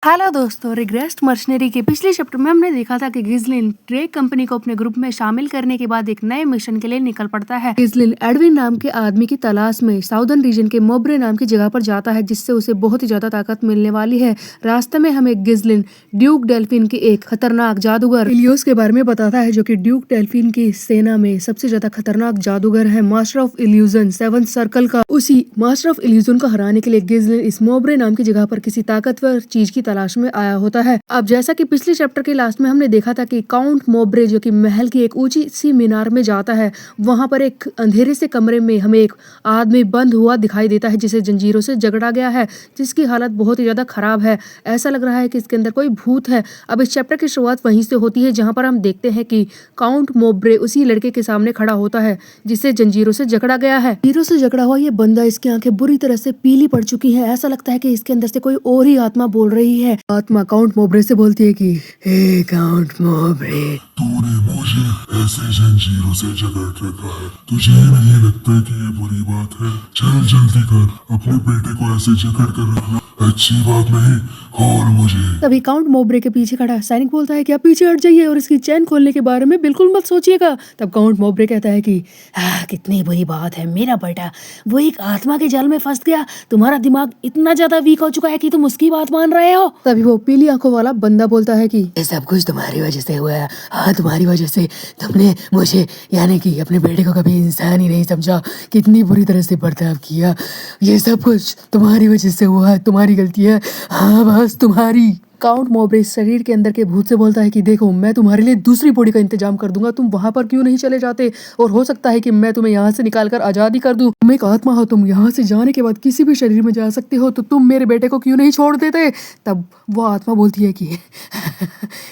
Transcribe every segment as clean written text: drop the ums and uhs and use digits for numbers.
Hello दोस्तों, रिग्रेस्ट mercenary के पिछले चैप्टर में हमने देखा था कि गिज़लिन ड्रेक कंपनी को अपने ग्रुप में शामिल करने के बाद एक नए मिशन के लिए निकल पड़ता है। गिज़लिन एडविन नाम के आदमी की तलाश में साउदर्न रीजन के मोब्रे नाम की जगह पर जाता है, जिससे उसे बहुत ही ज्यादा ताकत मिलने वाली है। रास्ते में हमें गिज़लिन ड्यूक डेल्फिन के एक खतरनाक जादूगर इलियोस के बारे में बताता है, जो कि ड्यूक डेल्फिन की सेना में सबसे ज्यादा खतरनाक जादूगर है। Master of illusion seven circle का उसी मास्टर ऑफ इल्यूजन को हराने के लिए गिज़लिन इस मोब्रे नाम की जगह पर किसी ताकतवर चीज की तलाश में आया होता है। अब जैसा कि पिछले चैप्टर के लास्ट में हमने देखा था कि काउंट मोब्रे जो कि महल की एक ऊंची सी मीनार में जाता है, वहां पर एक अंधेरे से कमरे में हमें एक आदमी बंद हुआ दिखाई देता है, जिसे जंजीरों से जकड़ा गया है, जिसकी हालत बहुत ही ज्यादा खराब है। ऐसा लग रहा है कि इसके अंदर कोई भूत है। अब इस चैप्टर की शुरुआत वहीं से होती है, जहां पर हम देखते हैं कि काउंट मोब्रे उसी लड़के के सामने खड़ा होता है जिसे जंजीरों से जकड़ा गया है। जंजीरों से जकड़ा हुआ ये बंदा, इसकी आंखें बुरी तरह से पीली पड़ चुकी हैं। ऐसा लगता है कि इसके अंदर से कोई और ही आत्मा बोल रही है। आत्मा काउंट मोब्रे से बोलती है कि हे काउंट मोब्रे, तूने मुझे ऐसे जंजीरों से जकड़ रखा है, तुझे नहीं लगता कि ये बुरी बात है? चल जल्दी कर, अपने बेटे को ऐसे जकड़ कर रखना अच्छी बात नहीं। खोल मुझे। तभी काउंट मोब्रे के पीछे खड़ा सैनिक बोलता है कि आप पीछे हट जाइए और इसकी चैन खोलने के बारे में बिल्कुल मत सोचिएगा। तब काउंट मोब्रे कहता है कि कितनी बुरी बात है, मेरा बेटा वो एक आत्मा के जाल में फंस गया। तुम्हारा दिमाग इतना ज्यादा वीक हो चुका है कि तुम उसकी बात मान रहे हो। तभी वो पीली आंखों वाला बंदा बोलता है कि ये सब कुछ तुम्हारी वजह से हुआ है। हाँ, तुम्हारी वजह से। तुमने मुझे यानी कि अपने बेटे को कभी इंसान ही नहीं समझा, कितनी बुरी तरह से बर्ताव किया। ये सब कुछ तुम्हारी वजह से हुआ है, तुम्हारी गलती है। हाँ, बस तुम्हारी। काउंट मोब्रे शरीर के अंदर के भूत से बोलता है कि देखो, मैं तुम्हारे लिए दूसरी बॉडी का इंतजाम कर दूंगा, तुम वहां पर क्यों नहीं चले जाते, और हो सकता है कि मैं तुम्हें यहाँ से निकाल कर आजादी कर दूं। तुम एक आत्मा हो, तुम यहाँ से जाने के बाद किसी भी शरीर में जा सकते हो, तो तुम मेरे बेटे को क्यों नहीं छोड़ देते। तब वो आत्मा बोलती है कि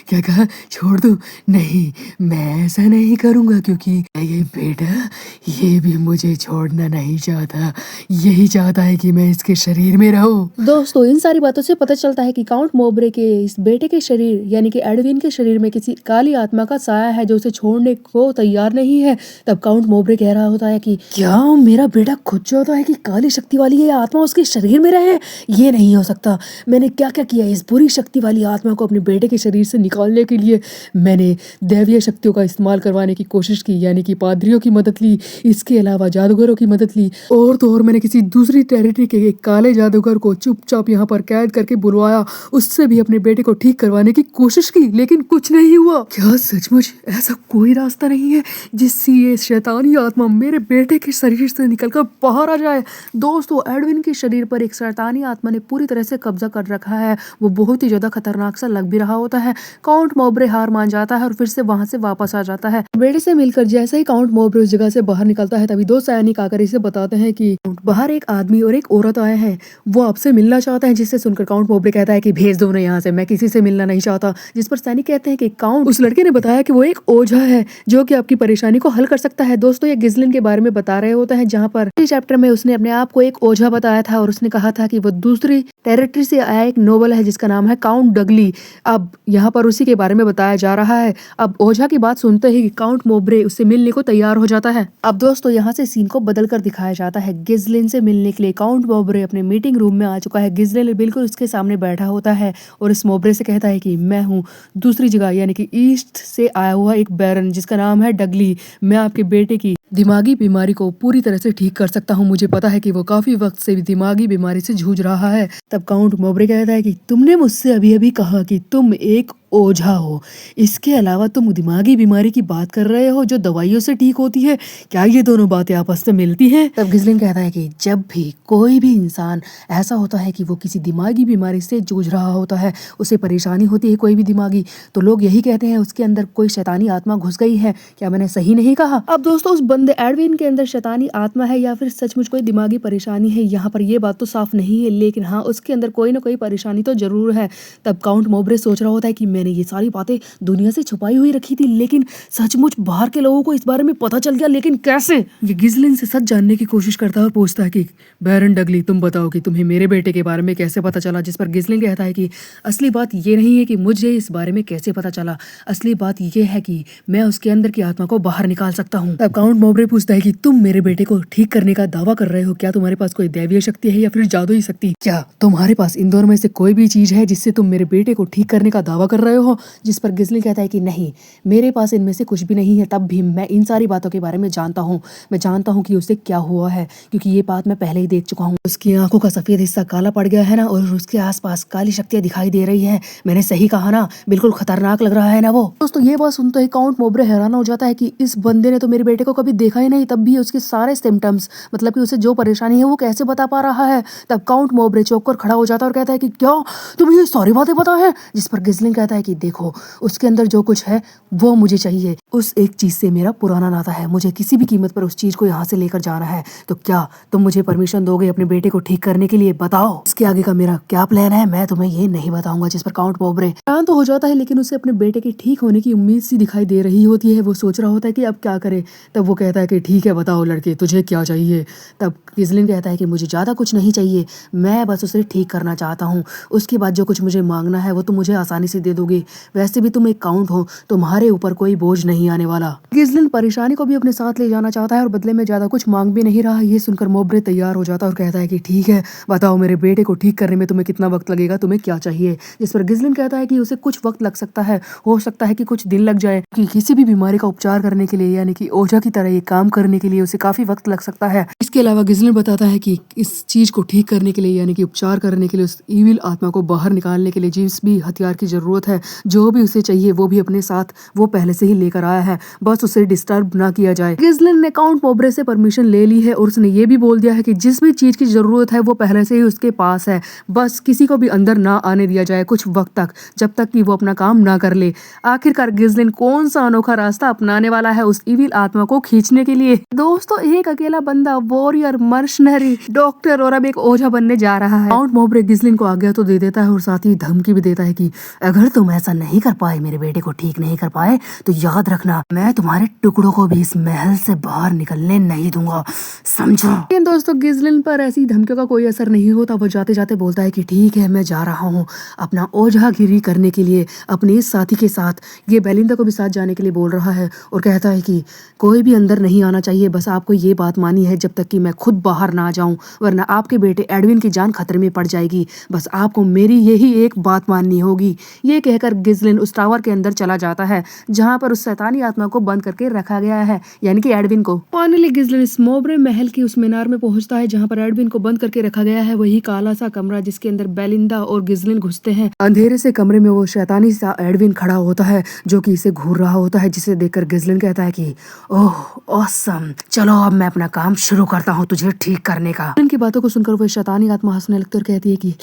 क्या कहा? छोड़ दूं? नहीं, मैं ऐसा नहीं करूंगा, क्योंकि ये बेटा ये भी मुझे छोड़ना नहीं चाहता। यही चाहता है कि मैं इसके शरीर में रहूं। दोस्तों, इन सारी बातों से पता चलता है कि काउंट मोब्रे के इस बेटे के शरीर यानी कि एडविन के शरीर में किसी काली आत्मा का साया है, जो उसे छोड़ने को तैयार नहीं है। तब काउंट मोब्रे कह रहा होता है कि क्या मेरा बेटा खुद चाहता है कि काली शक्ति वाली ये आत्मा उसके शरीर में रहे? ये नहीं हो सकता। मैंने क्या क्या किया इस बुरी शक्ति वाली आत्मा को अपने बेटे के शरीर से निकालने के लिए। मैंने दैवीय शक्तियों का इस्तेमाल करवाने की कोशिश की, यानी कि पादरियों की मदद ली, इसके अलावा जादूगरों की मदद ली, और तो और मैंने किसी दूसरी टेरिटरी के एक काले जादूगर को चुपचाप यहाँ पर कैद करके बुलवाया, उससे भी अपने बेटे को ठीक करवाने की कोशिश की, लेकिन कुछ नहीं हुआ। क्या सचमुच ऐसा कोई रास्ता नहीं है जिससे ये शैतानी आत्मा मेरे बेटे के शरीर से निकलकर बाहर आ जाए। दोस्तों, एडविन के शरीर पर एक शैतानी आत्मा ने पूरी तरह से कब्जा कर रखा है। वो बहुत ही ज्यादा खतरनाक सा लग भी रहा होता है। काउंट मोब्रे हार मान जाता है और फिर से वहां से वापस आ जाता है। बेटे से मिलकर जैसे ही काउंट मोब्रे उस जगह से बाहर निकलता है, तभी दो सैनिक आकर इसे बताते हैं कि बाहर एक आदमी और एक औरत आए हैं, वो आपसे मिलना चाहते हैं। जिससे सुनकर काउंट मोब्रे कहता है कि भेज दो उन्हें यहाँ से, मैं किसी से मिलना नहीं चाहता। जिस पर सैनिक कहते हैं कि काउंट, उस लड़के ने बताया कि वो एक ओझा है जो कि आपकी परेशानी को हल कर सकता है। दोस्तों, ये गिज़लिन के बारे में बता रहे होते हैं, जहाँ पर इस चैप्टर में उसने अपने आप को एक ओझा बताया था और उसने कहा था कि वो दूसरी टेरिटरी से आया एक नोबल है जिसका नाम है काउंट डगली। अब यहाँ पर उसी के बारे में बताया जा रहा है। अब ओझा की बात सुनते ही काउंट मोब्रे उससे मिलने को तैयार हो जाता है। अब दोस्तों, यहाँ से सीन को बदल कर दिखाया जाता है। गिज़लिन से मिलने के लिए काउंट मोब्रे अपने मीटिंग रूम में आ चुका है। गिज़लिन बिल्कुल उसके सामने बैठा होता है और इस मोब्रे से कहता है कि मैं हूँ दूसरी जगह यानी कि ईस्ट से आया हुआ एक बैरन जिसका नाम है डगली। मैं आपके बेटे की दिमागी बीमारी को पूरी तरह से ठीक कर सकता हूँ। मुझे पता है कि वो काफी वक्त से दिमागी बीमारी से जूझ रहा है। तब काउंट मोब्रे कहता है कि तुमने मुझसे अभी अभी कहा कि तुम एक ओझा हो, इसके अलावा तुम दिमागी बीमारी की बात कर रहे हो जो दवाइयों से ठीक होती है। क्या ये दोनों बातें आपस में मिलती हैं? तब गिज़लिन कहता है कि जब भी कोई भी इंसान ऐसा होता है कि वो किसी दिमागी बीमारी से जूझ रहा होता है, उसे परेशानी होती है कोई भी दिमागी, तो लोग यही कहते हैं उसके अंदर कोई शैतानी आत्मा घुस गई है। क्या मैंने सही नहीं कहा? अब दोस्तों, उस बंदे एडविन के अंदर शैतानी आत्मा है या फिर सचमुच कोई दिमागी परेशानी है, यहाँ पर ये बात तो साफ नहीं है, लेकिन हाँ, उसके अंदर कोई ना कोई परेशानी तो जरूर है। तब काउंट मोब्रे सोच रहा होता है कि मैंने मैंने ये सारी बातें दुनिया से छुपाई हुई रखी थी, लेकिन सचमुच बाहर के लोगों को इस बारे में पता चल गया। लेकिन कैसे? ये गिजलिन से सच जानने की कोशिश करता है और पूछता है कि बैरन डगली, तुम बताओ कि तुम्हें मेरे बेटे के बारे में कैसे पता चला। जिस पर गिजलिन कहता है कि असली बात ये नहीं है कि मुझे इस बारे में कैसे पता चला, असली बात ये है कि मैं उसके अंदर की आत्मा को बाहर निकाल सकता हूँ। तब काउंट मॉब्रे पूछता है कि तुम मेरे बेटे को ठीक करने का दावा कर रहे हो, क्या तुम्हारे पास कोई दैवीय शक्ति है या फिर जादुई शक्ति? क्या तुम्हारे पास इन दोनों में से कोई भी चीज है जिससे तुम मेरे बेटे को ठीक करने का दावा कर रहे हो? जिस पर गिजलिन कहता है कि नहीं, मेरे पास इनमें से कुछ भी नहीं है। तब भी मैं इन सारी बातों के बारे में जानता हूँ। मैं जानता हूँ कि उसे क्या हुआ है, क्योंकि ये बात मैं पहले ही देख चुका हूँ। उसकी आंखों का सफेद हिस्सा काला पड़ गया है ना, और उसके आसपास काली शक्तियां दिखाई दे रही है। मैंने सही कहा ना? बिल्कुल खतरनाक लग रहा है ना वो? दोस्तों ये बात सुनते ही काउंट मॉब्रे हैरान हो जाता है कि इस बंदे ने तो मेरे बेटे को कभी देखा ही नहीं, तब भी उसके सारे सिम्टम्स, मतलब कि उसे जो परेशानी है वो कैसे बता पा रहा है। तब काउंट मॉब्रे चौंक कर खड़ा हो जाता है और कहता है कि क्या तुम्हें ये सारी बातें पता है? जिस पर गिजलिन कहता है कि देखो, उसके अंदर जो कुछ है वो मुझे चाहिए। उस एक चीज से मेरा पुराना नाता है, मुझे किसी भी कीमत पर उस चीज को यहाँ से लेकर जाना है। तो क्या तुम मुझे परमिशन दोगे अपने बेटे को ठीक करने के लिए? बताओ इसके आगे का मेरा क्या प्लान है, मैं तुम्हें ये नहीं बताऊंगा। जिस पर काउंट मॉब्रे शांत तो हो जाता है, लेकिन उसे अपने बेटे के ठीक होने की उम्मीद सी दिखाई दे रही होती है। वो सोच रहा होता है कि अब क्या करे। तब वो कहता है कि ठीक है, बताओ लड़के, तुझे क्या चाहिए? तब गिजलिन कहता है कि मुझे ज़्यादा कुछ नहीं चाहिए, मैं बस उसे ठीक करना चाहता हूँ। उसके बाद जो कुछ मुझे मांगना है वो तुम मुझे आसानी से दे दोगे। वैसे भी तुम एक काउंट हो, तुम्हारे ऊपर कोई बोझ नहीं आने वाला। गिजलिन परेशानी को भी अपने साथ ले जाना चाहता है और बदले में ज़्यादा कुछ मांग भी नहीं रहा। ये सुनकर मॉब्रे तैयार हो जाता है और कहता है कि ठीक है, बताओ मेरे बेटे को ठीक करने में तुम्हें कितना वक्त लगेगा, तुम्हें क्या चाहिए? जिस पर गिजलिन कहता है कि उसे कुछ वक्त लग सकता है, हो सकता है कि कुछ दिन लग जाए, कि किसी भी बीमारी का उपचार करने के लिए, यानी कि ओझा की तरह ये काम करने के लिए उसे काफी वक्त लग सकता है। इसके अलावा गिजलिन बताता है कि इस चीज को ठीक करने के लिए, यानी कि उपचार करने के लिए, उस ईविल आत्मा को बाहर निकालने के लिए जिस भी हथियार की जरूरत है, जो भी उसे चाहिए वो भी अपने साथ वो पहले से ही लेकर आया है, बस उसे डिस्टर्ब ना किया जाए। गिजलिन ने काउंट मॉब्रे से परमिशन ले ली है और उसने ये भी बोल दिया है कि जिस भी चीज की जरूरत है वो पहले से ही उसके पास है, बस किसी को भी अंदर ना आने दिया जाए कुछ वक्त तक, जब तक कि वो अपना काम ना कर ले। आखिरकार गिजलिन कौन सा अनोखा रास्ता अपनाने वाला है उस ईविल आत्मा को खींचने के लिए? दोस्तों एक अकेला बंदा, वॉरियर, मर्शनरी, डॉक्टर और अब एक ओझा बनने जा रहा है। काउंट मॉब्रे गिजलिन को आज्ञा तो दे देता है और साथ ही धमकी भी देता है कि अगर तुम ऐसा नहीं कर पाए, मेरे बेटे को ठीक नहीं कर पाए, तो याद रखना मैं तुम्हारे टुकड़ों को भी इस महल से बाहर निकलने नहीं दूंगा, समझो? लेकिन दोस्तों गिजलिन पर ऐसी धमकियों का कोई असर नहीं होता। वो जाते जाते बोलता है कि ठीक है, मैं जा रहा हूँ अपना ओझागिरी करने के लिए अपने इस साथी के साथ। ये बेलिंदा को भी साथ जाने के लिए बोल रहा है और कहता है कि कोई भी अंदर नहीं आना चाहिए, बस आपको ये बात मानी है जब तक कि मैं खुद बाहर ना जाऊं, वरना आपके बेटे एडविन की जान खतरे में पड़ जाएगी। बस आपको मेरी यही एक बात माननी होगी। ये कहकर गिजलिन उस टावर के अंदर चला जाता है जहां पर उस शैतानी आत्मा को बंद करके रखा गया है, यानी कि एडविन को। फाइनली गिजलिन इस मॉब्रे महल की उस मीनार में पहुंचता है जहां पर एडविन को बंद करके रखा गया है। वही काला सा कमरा जिसके अंदर बेलिंदा और गिजलिन घुसते हैं। अंधेरे से कमरे में वो शैतानी सा एडविन खड़ा होता है जो कि इसे घूर रहा होता है, जिसे देखकर गिजलिन कहता है कि ओह ऑसम, चलो अब मैं अपना काम शुरू करता हूँ तुझे ठीक करने का। इनकी बातों को सुनकर वो शैतानी आत्मा हंसने लगती और कहती है कि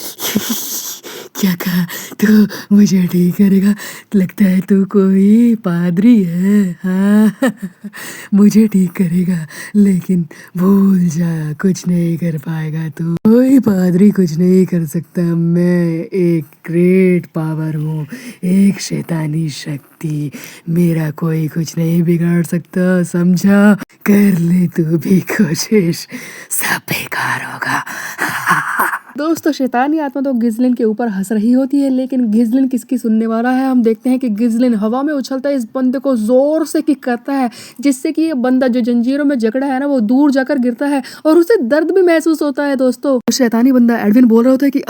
क्या कहा, तो मुझे ठीक करेगा? लगता है तू कोई पादरी है, हाँ मुझे ठीक करेगा, लेकिन भूल जा कुछ नहीं कर पाएगा तू, कोई पादरी कुछ नहीं कर सकता। मैं एक ग्रेट पावर हूँ, एक शैतानी शक्ति, मेरा कोई कुछ नहीं बिगाड़ सकता, समझा? कर ले तू भी कोशिश, सब बेकार होगा। दोस्तों शैतानी आत्मा तो गिजलिन के ऊपर हंस रही होती है, लेकिन गिजलिन किसकी सुनने वाला है? हम देखते हैं कि गिजलिन हवा में उछलता है, इस बंदे को जोर से किक करता है, जिससे कि ये बंदा जो जंजीरों में जकड़ा है ना, वो दूर जाकर गिरता है और उसे दर्द भी महसूस होता है। दोस्तों शैतानी बंदा एडविन बोल रहा होता है कि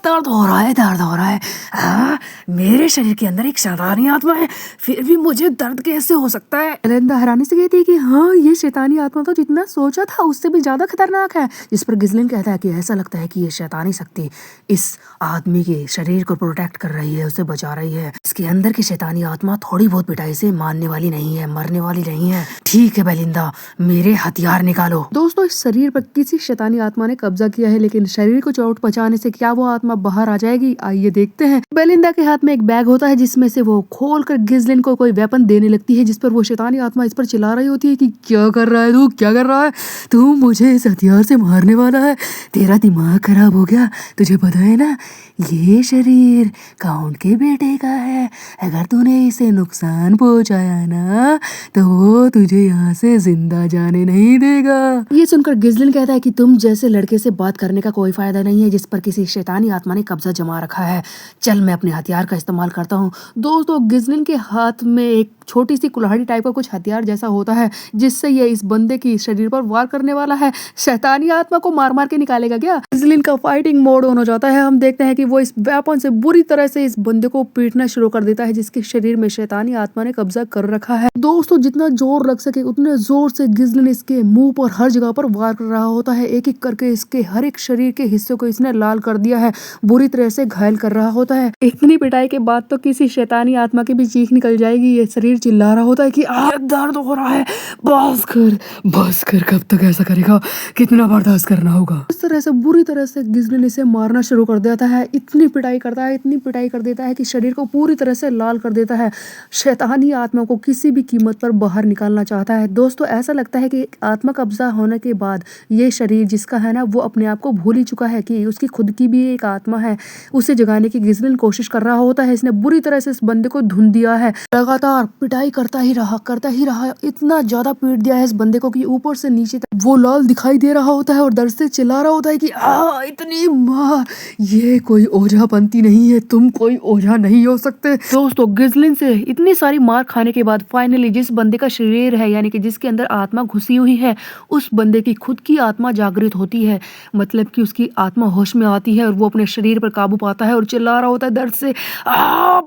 दर्द हो रहा है, दर्द हो रहा है, मेरे शरीर के अंदर एक शैतानी आत्मा है, फिर भी मुझे दर्द कैसे हो सकता है? बेलिंदा हैरानी से कहती है कि हाँ, ये शैतानी आत्मा तो जितना सोचा था उससे भी ज्यादा खतरनाक है। जिस पर गिजलिन कहता है कि ऐसा लगता है कि ये शैतानी शक्ति इस आदमी के शरीर को प्रोटेक्ट कर रही है, उसे बचा रही है। इसके अंदर की शैतानी आत्मा थोड़ी बहुत पिटाई से मारने वाली नहीं है, मरने वाली नहीं है। ठीक है बेलिंदा, मेरे हथियार निकालो। दोस्तों इस शरीर पर किसी शैतानी आत्मा ने कब्जा किया है, लेकिन शरीर को चोट पहुंचाने से क्या वो आत्मा बाहर आ जाएगी? आइए देखते हैं। बेलिंदा के हाथ में एक बैग होता है जिसमें से वो खोल कर गिजलिन को कोई वेपन देने लगती है, जिस पर वो शैतानी आत्मा इस पर चिल्ला रही होती है कि क्या कर रहा है तू, क्या कर रहा है तू, मुझे इस हथियार से मारने वाला है, तेरा दिमाग खराब हो गया, तुझे पता है ना ये शरीर काउंट के बेटे का है, अगर तूने इसे नुकसान पहुंचाया ना तो वो तुझे यहाँ से जिंदा जाने नहीं देगा। ये सुनकर गिजलिन कहता है कि तुम जैसे लड़के से बात करने का कोई फायदा नहीं है जिस पर किसी शैतानी आत्मा ने कब्जा जमा रखा है, चल मैं अपने हथियार का इस्तेमाल करता हूँ। दोस्तों गिजलिन के हाथ में एक छोटी सी कुल्हाड़ी टाइप का कुछ हथियार जैसा होता है जिससे ये इस बंदे की शरीर पर वार करने वाला है। शैतानी आत्मा को मार मार के निकालेगा क्या? गिजलिन का फाइटिंग मोड ऑन हो जाता है। हम देखते हैं कि वो इस वेपन से बुरी तरह से इस बंदे को पीटना शुरू कर देता है जिसके शरीर में शैतानी आत्मा ने कब्जा कर रखा है। दोस्तों जितना जोर लग सके उतने जोर से गिजलिन इसके मुंह पर हर जगह पर वार कर रहा होता है। एक एक करके इसके हर एक शरीर के हिस्से को इसने लाल कर दिया है, बुरी तरह से घायल कर रहा होता है। इतनी पिटाई के बाद तो किसी शैतानी आत्मा की भी चीख निकल जाएगी। ये शरीर चिल्ला रहा होता है कि दर्द हो रहा है, बस कर, कब तक ऐसा करेगा, कितना बर्दाश्त करना होगा। इस तरह से बुरी तरह से गिजलिन इसे मारना शुरू कर देता है। इतनी पिटाई करता है, इतनी पिटाई कर देता है कि शरीर को पूरी तरह से लाल कर देता है। शैतानी आत्मा को किसी भी कीमत पर बाहर निकालना चाहता है। दोस्तों ऐसा लगता है कि आत्मा कब्जा होने के बाद ये शरीर जिसका है ना वो अपने आप को भूल ही चुका है कि उसकी खुद की भी एक आत्मा है। उसे जगाने की गिजलिन कोशिश कर रहा होता है। इसने बुरी तरह से इस बंदे को धुन दिया है, लगातार पिटाई करता ही रहा, इतना ज्यादा पीट दिया है इस बंदे को कि ऊपर से नीचे तक वो लाल दिखाई दे रहा होता है और दर्द से चिल्ला रहा होता है कि इतनी मार, ये कोई ओझा बनती नहीं है, तुम कोई ओझा नहीं हो सकते। दोस्तों गिजलिन से इतनी सारी मार खाने के बाद फाइनली जिस बंदे का शरीर है यानी कि जिसके अंदर आत्मा घुसी हुई है उस बंदे की खुद की आत्मा जागृत होती है, मतलब कि उसकी आत्मा होश में आती है और वो अपने शरीर पर काबू पाता है और चिल्ला रहा होता है दर्द से,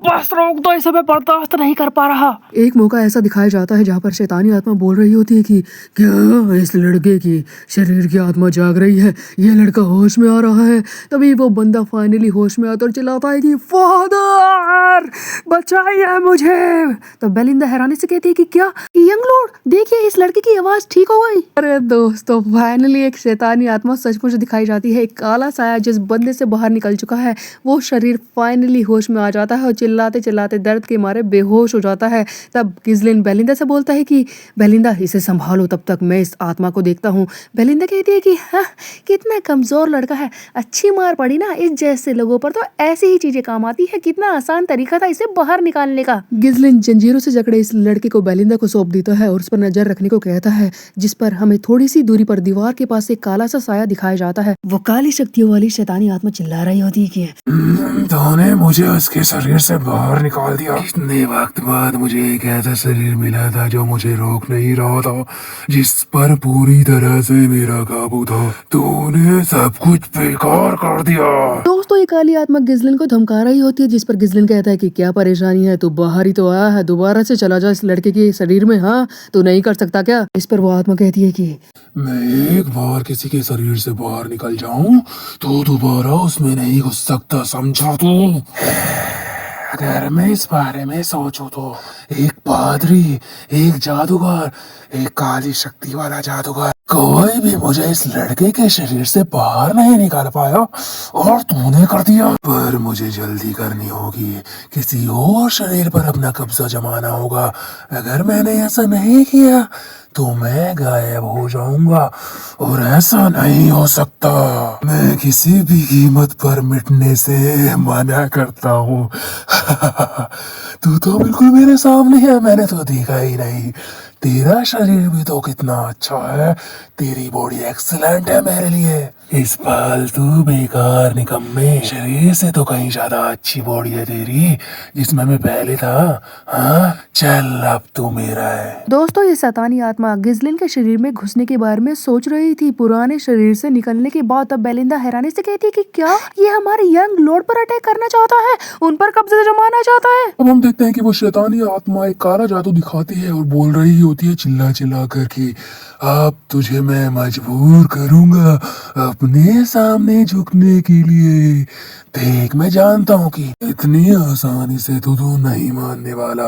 बस रोक दो, इसे मैं बर्दाश्त नहीं कर पा रहा। एक मौका ऐसा दिखाया जाता है जहाँ पर शैतानी आत्मा बोल रही होती है कि क्या इस लड़के की शरीर की आत्मा जाग रही है, ये लड़का होश में आ रहा है। तभी वो बंदा फाइनली होश में आता और चिल्लाता है कि फादर बचाइए मुझे। तो बेलिंदा हैरानी से कहती है कि क्या यंग लॉर्ड, देखिए इस लड़के की आवाज ठीक हो गई। अरे दोस्तों फाइनली एक शैतानी आत्मा सचमुच दिखाई जाती है। एक काला साया जिस बंदे से बाहर निकल चुका है वो शरीर फाइनली होश में आ जाता है और चिल्लाते चिल्लाते दर्द के मारे बेहोश हो जाता है। तब गिजलिन बेलिंदा से बोलता है कि बेलिंदा इसे संभालो, तब तक मैं इस आत्मा को देखता हूँ। बेलिंदा कहती है कि हाँ कितना कमजोर लड़का है, अच्छी मार पड़ी ना, इस जैसे लोगों पर तो ऐसी ही चीजें काम आती है, कितना आसान तरीका था इसे बाहर निकालने का। गिजलिन जंजीरों से जकड़े इस लड़के को बेलिंदा को सौंप देता है और उस पर नजर रखने को कहता है, जिस पर हमें थोड़ी सी दूरी पर दीवार के पास एक काला सा साया दिखाया जाता है। वो काली शक्तियों वाली शैतानी आत्मा चिल्ला रही होती है कि तूने मुझे उसके शरीर से बाहर निकाल दिया। इतने वक्त बाद मुझे एक ऐसा शरीर मिला था जो मुझे रोक नहीं रहा था, जिस पर पूरी तरह से मेरा काबू था। तूने सब कुछ बेकार कर दिया। दोस्तों ये काली आत्मा गिजलिन को धमका रही होती है, जिस पर गिजलिन कहता है कि क्या परेशानी है, तू बाहर ही तो आया है, दोबारा से चला जा इस लड़के के शरीर में, हाँ तू नहीं कर सकता क्या? इस पर वो आत्मा कहती है कि मैं एक बार किसी के शरीर से बाहर निकल जाऊं तो दोबारा उसमें नहीं घुस सकता, समझा तू? अगर मैं इस बारे में सोचूं तो एक पादरी, एक जादूगर, एक काली शक्ति वाला जादूगर, कोई भी मुझे इस लड़के के शरीर से बाहर नहीं निकाल पाया और तूने कर दिया। पर मुझे जल्दी करनी होगी, किसी और शरीर पर अपना कब्जा जमाना होगा। अगर मैंने ऐसा नहीं किया तो मैं गायब हो जाऊंगा और ऐसा नहीं हो सकता। मैं किसी भी कीमत पर मिटने से मना करता हूँ। तू तो बिल्कुल मेरे सामने है, मैंने तो देखा ही नहीं। तेरा शरीर भी तो कितना अच्छा है, तेरी बॉडी एक्सीलेंट है मेरे लिए। इस फालतू बेकार निकम्मे शरीर से तो कहीं ज्यादा अच्छी बॉडी है तेरी, जिसमें मैं पहले था। हाँ चल अब तू मेरा है। दोस्तों ये शैतानी आत्मा गिजलिन के शरीर में घुसने के बारे में सोच रही थी पुराने शरीर से निकलने के बाद। तब बेलिंदा हैरानी से कहती है कि क्या ये हमारे यंग लॉर्ड पर अटैक करना चाहता है, उन पर कब्जा जमाना चाहता है। अब हम देखते हैं कि वो शैतानी आत्मा एक काला जादू दिखाती है और बोल रही होती है चिल्ला चिल्ला करके। अब तुझे मैं मजबूर करूंगा अपने सामने झुकने के लिए। देख, मैं जानता हूँ कि इतनी आसानी से तो तू नहीं मानने वाला।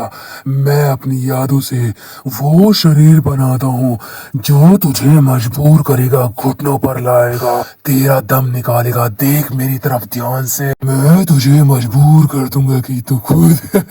मैं अपनी यादों से वो शरीर बनाता हूँ जो तुझे मजबूर करेगा, घुटनों पर लाएगा, तेरा दम निकालेगा। देख मेरी तरफ ध्यान से, मैं तुझे मजबूर कर दूंगा कि तू खुद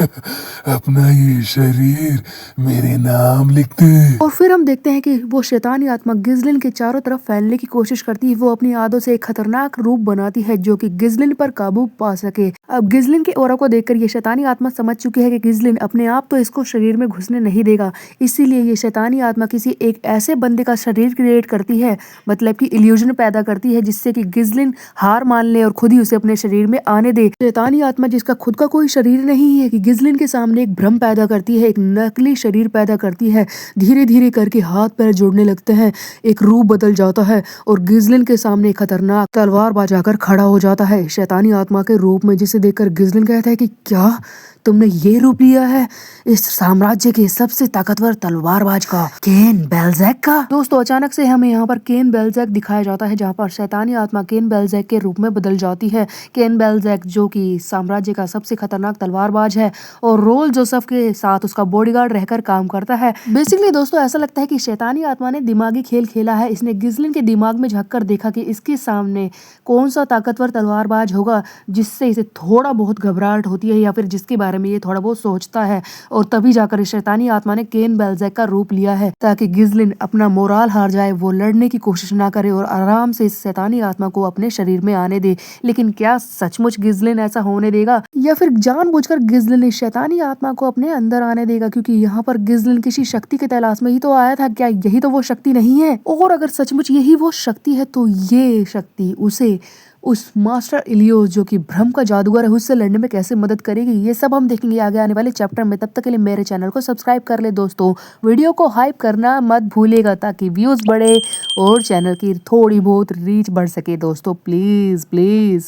अपना ये शरीर मेरे नाम लिख दे। और फिर हम देखते हैं कि वो शैतानी आत्मा गिजलिन के चारों तरफ फैलने की कोशिश करती है। वो अपनी यादों से एक खतरनाक रूप बनाती है जो कि गिजलिन पर काबू पा सके। अब गिजलिन के ऑरा को देखकर ये शैतानी आत्मा समझ चुकी है कि गिजलिन अपने आप तो इसको शरीर में घुसने नहीं देगा। इसीलिए ये शैतानी आत्मा किसी एक ऐसे बंदे का शरीर क्रिएट करती है, मतलब कि इल्यूजन पैदा करती है, जिससे कि गिजलिन हार मान ले और खुद ही उसे अपने शरीर में आने दे। शैतानी आत्मा जिसका खुद का कोई शरीर नहीं है कि गिजलिन के सामने एक भ्रम पैदा करती है, एक नकली शरीर पैदा करती है। धीरे धीरे करके हाथ पैर जुड़ने लगते हैं, एक रूप बदल जाता है और गिजलिन के सामने खतरनाक तलवार बजाकर खड़ा हो जाता है शैतानी आत्मा के रूप में, जिसे देखकर गिजलिन कहता है कि क्या तुमने ये रूप लिया है इस साम्राज्य के सबसे ताकतवर तलवारबाज का, केन बेलजैक का। दोस्तों, अचानक से हमें यहाँ पर केन बेलजैक दिखाया जाता है, जहाँ पर शैतानी आत्मा केन बेलजैक के रूप में बदल जाती है। केन बेलजैक जो कि साम्राज्य का सबसे खतरनाक तलवारबाज है और रोल जोसेफ के साथ उसका बॉडीगार्ड रहकर काम करता है। बेसिकली दोस्तों, ऐसा लगता है कि शैतानी आत्मा ने दिमागी खेल खेला है। इसने गिजलिन के दिमाग में झांक कर देखा कि इसके सामने कौन सा ताकतवर तलवारबाज होगा जिससे इसे थोड़ा बहुत घबराहट होती है या फिर जिसके बारे में ये थोड़ा बहुत सोचता है। और तभी जाकर शैतानी आत्मा ने केन बेलजैक का रूप लिया है ताकि गिजलिन अपना मोराल हार जाए, वो लड़ने की कोशिश ना करे और आराम से इस शैतानी आत्मा को अपने शरीर में आने दे। लेकिन क्या सचमुच गिजलिन ऐसा होने देगा या फिर जानबूझकर गिजलिन इस शैतानी आत्मा को अपने अंदर आने देगा? क्योंकि यहाँ पर गिजलिन किसी शक्ति के तलाश में ही तो आया था। क्या यही तो वो शक्ति नहीं है? और अगर सचमुच यही वो शक्ति है तो ये शक्ति उसे उस मास्टर इलियोस जो कि भ्रम का जादूगर है उससे लड़ने में कैसे मदद करेगी, ये सब हम देखेंगे आगे आने वाले चैप्टर में। तब तक के लिए मेरे चैनल को सब्सक्राइब कर ले दोस्तों, वीडियो को हाइप करना मत भूलेगा ताकि व्यूज बढ़े और चैनल की थोड़ी बहुत रीच बढ़ सके दोस्तों, प्लीज प्लीज।